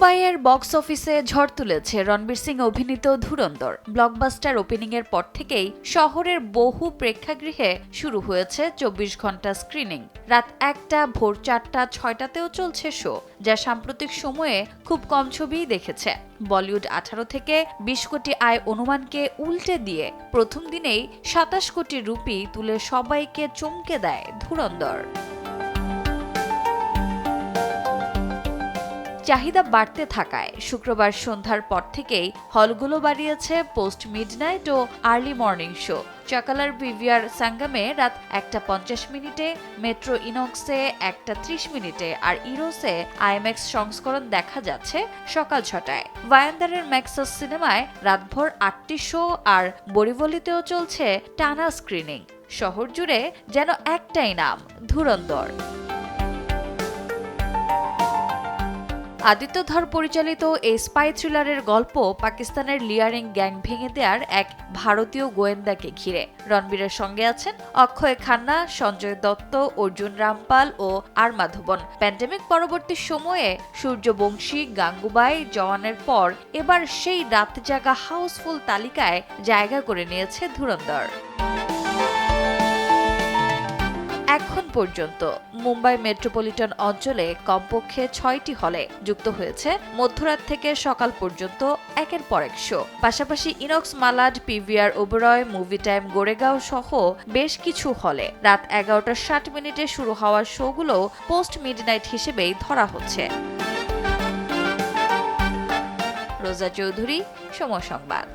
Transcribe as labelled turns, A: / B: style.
A: মুম্বাইয়ের বক্স অফিসে ঝড় তুলেছে রণবীর সিং অভিনীত ধুরন্ধর। ব্লকবাস্টার ওপেনিংয়ের পর থেকেই শহরের বহু প্রেক্ষাগৃহে শুরু হয়েছে ২৪ ঘন্টা স্ক্রিনিং। রাত ১টা, ভোর ৪টা, ৬টাতেও চলছে শো, যা সাম্প্রতিক সময়ে খুব কম ছবিই দেখেছে। বলিউড ১৮ থেকে ২০ কোটি আয় অনুমানকে উল্টে দিয়ে প্রথম দিনেই ২৭ কোটি রুপি তুলে সবাইকে চমকে দেয় ধুরন্ধর। চাহিদা বাড়তে থাকায় শুক্রবার সন্ধ্যার পর থেকেই হলগুলো বাড়িয়েছে পোস্ট মিডনাইট ও আর্লি মর্নিং শো। চাকালার পিভিআর সাঙ্গামে রাত ১টা ৫০ মিনিটে, মেট্রো ইনক্সে ১টা ৩০ মিনিটে আর ইরোসে আইএমএক্স সংস্করণ দেখা যাচ্ছে সকাল ৬টায়। ভায়ান্দারের ম্যাক্সাস সিনেমায় রাতভর ৮টি শো আর বরিবলিতেও চলছে টানা স্ক্রিনিং। শহর জুড়ে যেন একটাই নাম, ধুরন্ধর। আদিত্য ধর পরিচালিত এই স্পাই থ্রিলারের গল্প পাকিস্তানের লিয়ারিং গ্যাং ভেঙে দেওয়ার এক ভারতীয় গোয়েন্দাকে ঘিরে। রণবীরের সঙ্গে আছেন অক্ষয় খান্না, সঞ্জয় দত্ত, অর্জুন রামপাল ও আর মাধবন। প্যান্ডেমিক পরবর্তী সময়ে সূর্যবংশী, গাঙ্গুবাই, জওয়ানের পর এবার সেই রাত জাগা হাউসফুল তালিকায় জায়গা করে নিয়েছে ধুরন্ধর। এখন পর্যন্ত মুম্বাই মেট্রোপলিটন অঞ্চলে কমপক্ষে ৬টি হলে যুক্ত হয়েছে মধ্যরাত থেকে সকাল পর্যন্ত একের পর এক শো। পাশাপাশি Inox Malad, PVR Oberoi, movie time Goregaon সহ বেশ কিছু হলে রাত ১১টা ৬০ মিনিটে শুরু হওয়ার শোগুলো পোস্ট মিডনাইট হিসেবেই ধরা হচ্ছে। রোজা চৌধুরী, সময় সংবাদ।